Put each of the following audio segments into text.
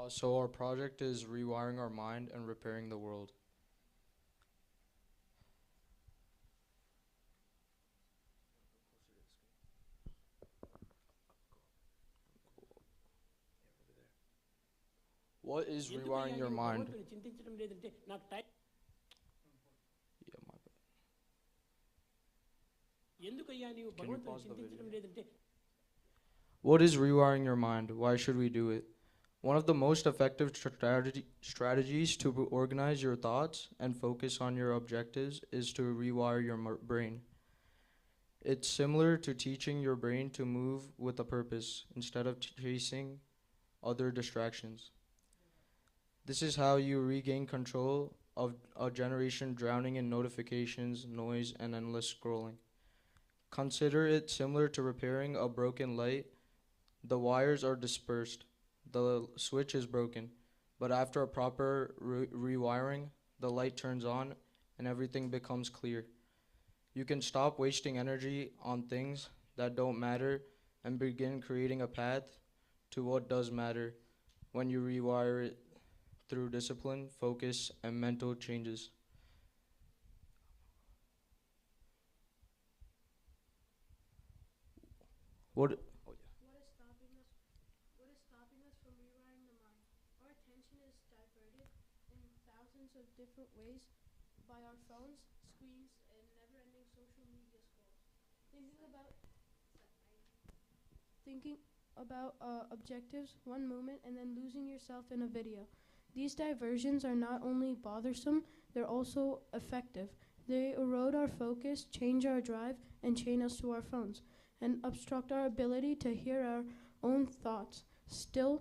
So our project is rewiring our mind and repairing the world. What is rewiring your mind? Yeah, my bad. Can you pause the video? What is rewiring your mind? Why should we do it? One of the most effective strategies to organize your thoughts and focus on your objectives is to rewire your brain. It's similar to teaching your brain to move with a purpose instead of chasing other distractions. This is how you regain control of a generation drowning in notifications, noise, and endless scrolling. Consider it similar to repairing a broken light. The wires are dispersed, the switch is broken, but after a proper rewiring, the light turns on and everything becomes clear. You can stop wasting energy on things that don't matter and begin creating a path to what does matter when you rewire it through discipline, focus, and mental changes. What What is stopping us? What is stopping us from rewiring the mind? Our attention is diverted in thousands of different ways by our phones, screens, and never-ending social media scrolls. Thinking about objectives, one moment, and then losing yourself in a video. These diversions are not only bothersome, they're also effective. They erode our focus, change our drive, and chain us to our phones, and obstruct our ability to hear our own thoughts. Sitting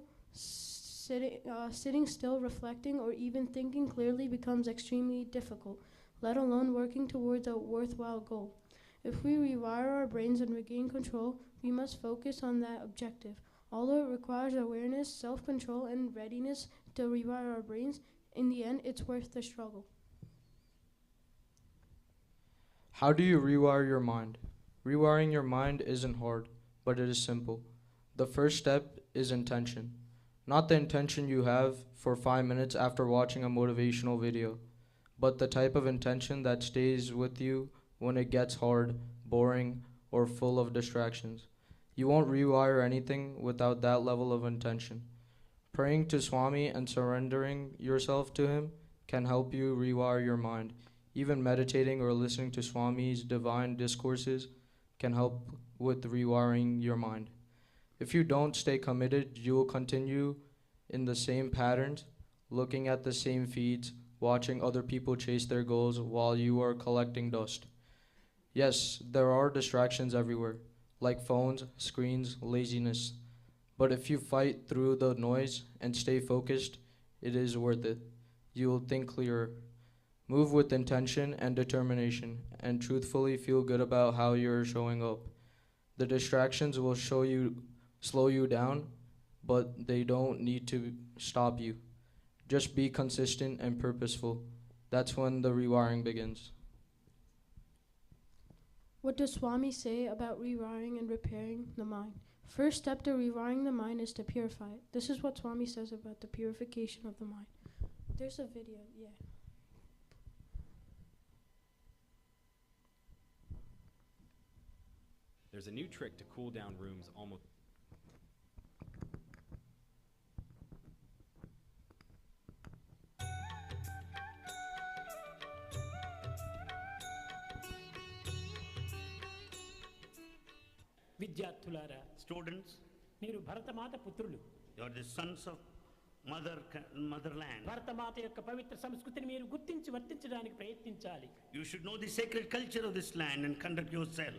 still, reflecting, or even thinking clearly becomes extremely difficult, let alone working towards a worthwhile goal. If we rewire our brains and regain control, we must focus on that objective. Although it requires awareness, self-control, and readiness to rewire our brains, in the end, it's worth the struggle. How do you rewire your mind? Rewiring your mind isn't hard, but it is simple. The first step is intention. Not the intention you have for 5 minutes after watching a motivational video, but the type of intention that stays with you when it gets hard, boring, or full of distractions. You won't rewire anything without that level of intention. Praying to Swami and surrendering yourself to Him can help you rewire your mind. Even meditating or listening to Swami's divine discourses can help with rewiring your mind. If you don't stay committed, you will continue in the same patterns, looking at the same feeds, watching other people chase their goals while you are collecting dust. Yes, there are distractions everywhere, like phones, screens, laziness. But if you fight through the noise and stay focused, it is worth it. You will think clearer, move with intention and determination, and truthfully feel good about how you're showing up. The distractions will slow you down, but they don't need to stop you. Just be consistent and purposeful. That's when the rewiring begins. What does Swami say about rewiring and repairing the mind? First step to rewiring the mind is to purify it. This is what Swami says about the purification of the mind. There's a video, yeah. There's a new trick to cool down rooms almost. విద్యార్థులారా, Students, మీరు భరతమాత పుత్రులు. you are the sons of motherland. Bharatmata యొక్క పవిత్ర సంస్కృతిని మీరు గుర్తించి వర్తించడానికి ప్రయత్నించాలి. You should know the sacred culture of this land and conduct yourself.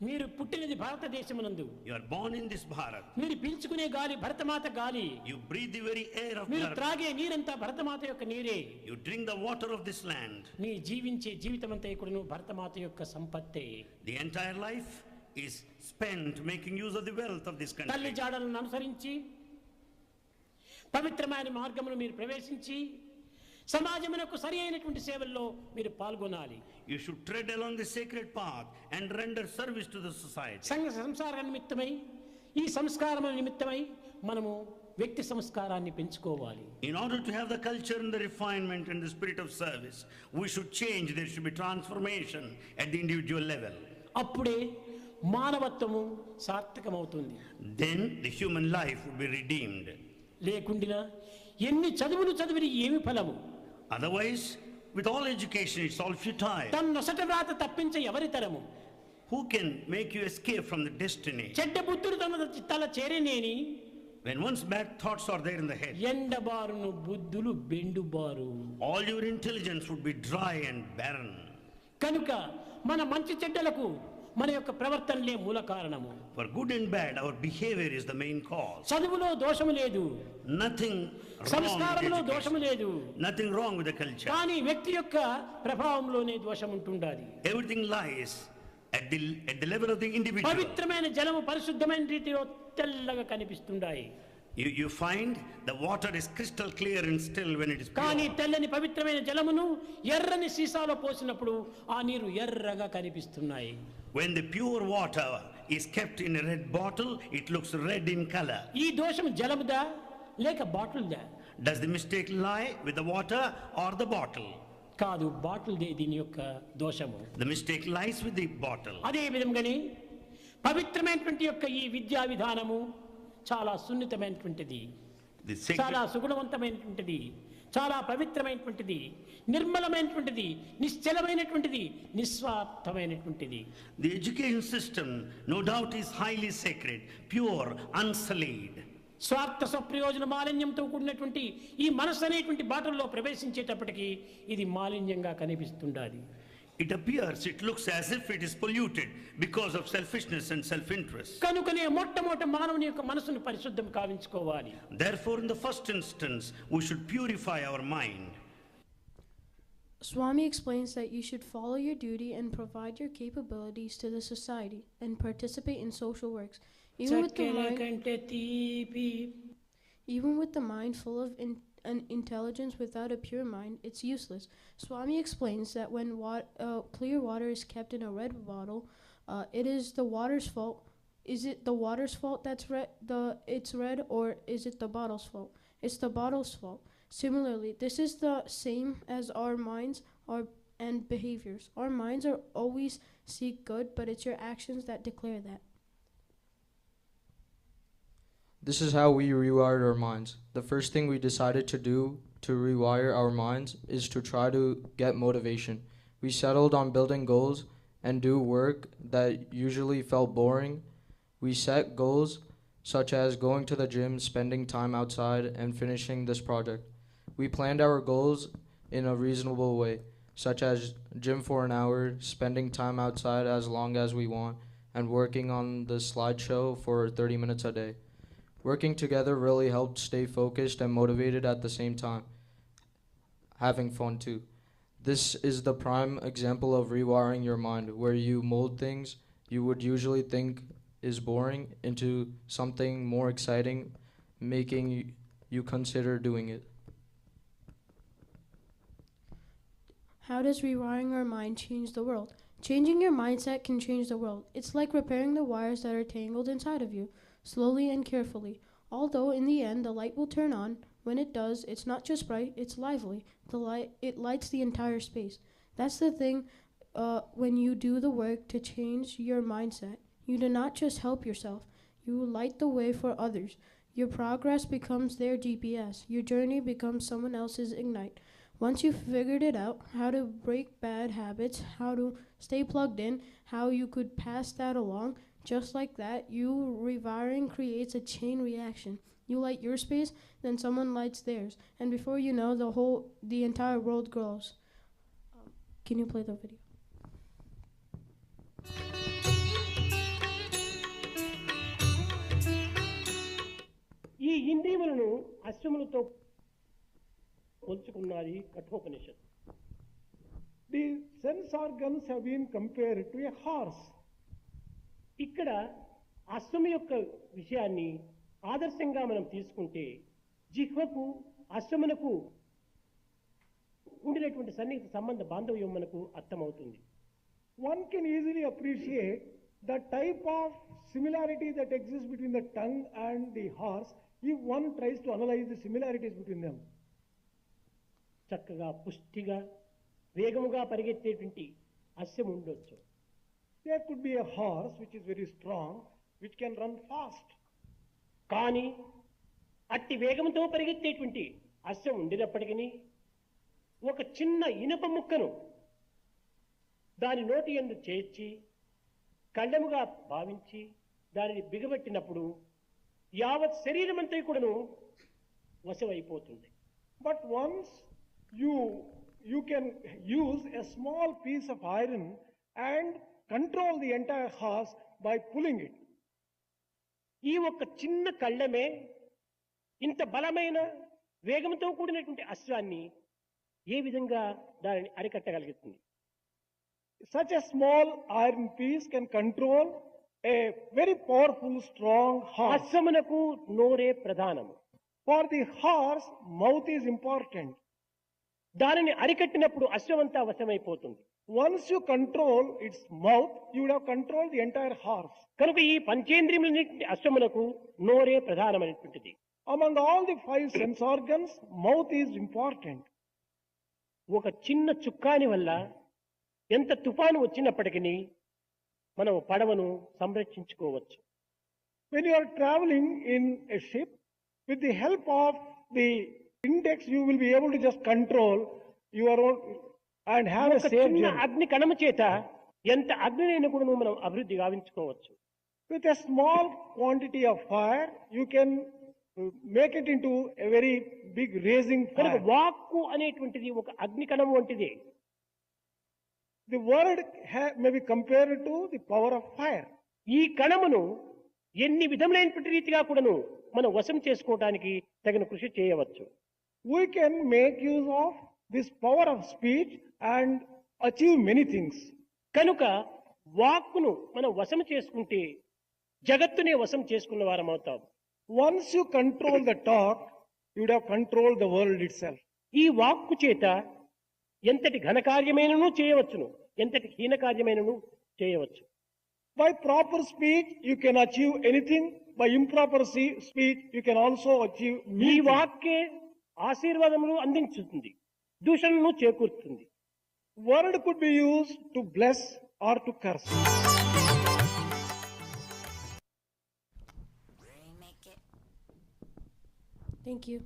మీరు పుట్టినది భారతదేశమునందు. You are born in this Bharat. మీరు పీల్చుకునే గాలి భరతమాత గాలి. You breathe the very air of మీరు Bharat. త్రాగే నీరంతా భరతమాత యొక్క నీరే. You drink the water of this land. నీ జీవించే జీవితమంతా కూడాను భరతమాత యొక్క సంపత్తే. The entire life is spent making use of the wealth of this తల్లి country. జాడలను అనుసరించి పవిత్రమైన మార్గమును మీరు ప్రవేశించి సమాజమునకు సరి అయినటువంటి సేవల్లో మీరు పాల్గొనాలి. You should tread along the sacred path and render service to the society. సంఘ సంసార నిమిత్తమై, ఈ సంస్కారముల నిమిత్తమై మనము వ్యక్తి సంస్కారాన్ని పెంచుకోవాలి. In order to have the culture and the refinement and the spirit of service, we should change. There should be transformation at the individual level. అప్పుడే మానవత్వము సార్థకమవుతుంది. Then the human life would be redeemed. లేకుండినా ఎన్ని చదువులు చదివిన ఏమి ఫలము? Otherwise, with all education, it's all futile. తన నొసట వ్రాత తప్పించ ఎవరి తరము? Who can make you escape from the destiny? చెడ్డ బుద్ధులు తల చేరినేని When once bad thoughts are there in the head, ఎండబారును బుద్ధులు బెండుబారు. all your intelligence would be dry and barren. కనుక మన మంచి చెడ్డలకు మన యొక్క ప్రవర్తనలే మూల కారణము. For good and bad, our behavior is the main cause. చదువులో దోషము లేదు, Nothing wrong సంస్కారంలో with దోషము education. లేదు, Nothing wrong with the culture. కానీ వ్యక్తి యొక్క ప్రభావంలోనే దోషం ఉంటుండాలి. Everything lies at the level of the individual. పవిత్రమైన జలము పరిశుద్ధమైన రీతిలో తెల్లగా కనిపిస్తుండాయి. You find the water is crystal clear and still when it is కానీ pure. తెల్లని పవిత్రమైన జలమును ఎర్రని సీసాలో పోసినప్పుడు ఆ నీరు ఎర్రగా కనిపిస్తున్నాయి. When the pure water is kept in a red bottle, it looks red in color. ఈ దోషం జలముదా లేక బాటిల్దా? Does the mistake lie with the water or the bottle? కాదు, బాటిల్దే దీని యొక్క దోషము. The mistake lies with the bottle. అదే విధంగానే పవిత్రమైనటువంటి యొక్క ఈ విద్యా విధానము చాలా సున్నితమైనటువంటిది, The చాలా sacred, సుగుణవంతమైనటువంటిది, చాలా పవిత్రమైనటువంటిది, నిర్మలమైనటువంటిది, నిశ్చలమైనటువంటిది, నిస్వార్థమైనటువంటిది. the education system, no doubt, is highly sacred, pure, unsullied. స్వార్థ స్వప్రయోజన మాలిన్యంతో కూడినటువంటి ఈ మనస్సు అనేటువంటి బాటల్లో ప్రవేశించేటప్పటికి ఇది మాలిన్యంగా కనిపిస్తుండాలి. It appears, it looks as if it is polluted because of selfishness and self-interest. కనుకనే మొట్టమొదటి మానవుని యొక్క మనసును పరిశుద్ధం కావించుకోవాలి. Therefore, in the first instance, we should purify our mind. Swami explains that you should follow your duty and provide your capabilities to the society and participate in social works. Even with the చక్కెర mind, కంటే తీపి. even with the mind full of an intelligence without a pure mind, it's useless. Swami explains that when clear water is kept in a red bottle, it is the water's fault. Is it the water's fault that's red? It's red, or is it the bottle's fault? It's the bottle's fault. Similarly, this is the same as our minds and behaviors. Our minds are always seek good, but it's your actions that declare that. This is how we rewired our minds. The first thing we decided to do to rewire our minds is to try to get motivation. We settled on building goals and do work that usually felt boring. We set goals such as going to the gym, spending time outside, and finishing this project. We planned our goals in a reasonable way, such as gym for an hour, spending time outside as long as we want, and working on the slideshow for 30 minutes a day. Working together really helped stay focused and motivated at the same time. Having fun too. This is the prime example of rewiring your mind, where you mold things you would usually think is boring into something more exciting, making you consider doing it. How does rewiring our mind change the world? Changing your mindset can change the world. It's like repairing the wires that are tangled inside of you, slowly and carefully. Although in the end the light will turn on, when it does, it's not just bright, it's lively. It lights the entire space. That's the thing when you do the work to change your mindset. You do not just help yourself, you light the way for others. Your progress becomes their GPS. Your journey becomes someone else's ignite. Once you've figured it out, how to break bad habits, how to stay plugged in, how you could pass that along, just like that, you rewiring creates a chain reaction. You light your space, then someone lights theirs, and before you know, the entire world grows. Can you play the video? ఈ ఇంద్రియములను అశ్వములతో పోల్చుకున్నది Kathopanishad. The sense organs have been compared to a horse. ఇక్కడ అశ్వము యొక్క విషయాన్ని ఆదర్శంగా మనం తీసుకుంటే జిహ్వకు అశ్వమునకు ఉండినటువంటి సన్నిహిత సంబంధ బాంధవ్యం మనకు అర్థమవుతుంది. One can easily appreciate the type of similarity that exists between the tongue and the horse if one tries to analyze the similarities between them, చక్కగా పుష్టిగా వేగముగా పరిగెత్తేటువంటి అశ్వం ఉండొచ్చు. there could be a horse which is very strong, which can run fast. కానీ అట్టి వేగంతో పరిగెత్తేటువంటి అశ్వం ఉండినప్పటికీ ఒక చిన్న ఇనుప ముక్కను దాని నోటి యందు చేర్చి కళ్ళముగా భావించి దానిని బిగబెట్టినప్పుడు యావత్ శరీరం అంతా కూడాను వశమైపోతుంది. But once you can use a small piece of iron and control the entire horse by pulling it. ఈ ఒక్క చిన్న కళ్ళమే ఇంత బలమైన వేగంతో కూడినటువంటి అశ్వాన్ని ఏ విధంగా దానిని అరికట్టగలుగుతుంది? Such a small iron piece can control a very powerful, strong horse. అశ్వమునకు నోరే ప్రధానము. For the horse, mouth is important. దానిని అరికట్టినప్పుడు అశ్వమంతా వశమైపోతుంది. Once you control its mouth, you would have controlled the entire horse. కనుక ఈ పంచేంద్రియములన్నింటి అశ్వమునకు నోరే ప్రధానమైనటువంటిది. Among all the 5 sense organs, mouth is important. ఒక చిన్న చుక్కాని వల్ల ఎంత తుఫాను వచ్చినప్పటికీ మనం పడవను సంరక్షించుకోవచ్చు. When you are traveling in a ship, with the help of the index, you will be able to just control your own and have a ఒక safe చిన్న journey. అగ్ని కణము చేత ఎంత అగ్నినైనా కూడా మనం అభివృద్ధి గావించుకోవచ్చు. With a small quantity of fire, you can make it into a very big raising కనుక fire. వాక్కు అనేటువంటిది ఒక అగ్ని కణం వంటిది. The word may be compared to the power of fire. ఈ కణమును ఎన్ని విధములైనటువంటి రీతిగా కూడాను మనం వశం చేసుకోవడానికి తగిన కృషి చేయవచ్చు. We can make use of this power of speech and achieve many things. కనుక వాక్కును మనం వశం చేసుకుంటే జగత్తునే వశం చేసుకున్న వారం అవుతాం. Once you control the talk, you would have controlled the world itself. ఈ వాక్కు చేత ఎంతటి ఘనకార్యమైనను చేయవచ్చును, ఎంతటి హీనకార్యమైనను చేయవచ్చు. By proper speech, you can achieve anything. By improper speech, you can also achieve ఈ many things. వాక్కే ఆశీర్వాదములు అందించుతుంది, దూషణను చేకూరుతుంది. Word could be used to bless or to curse. Thank you.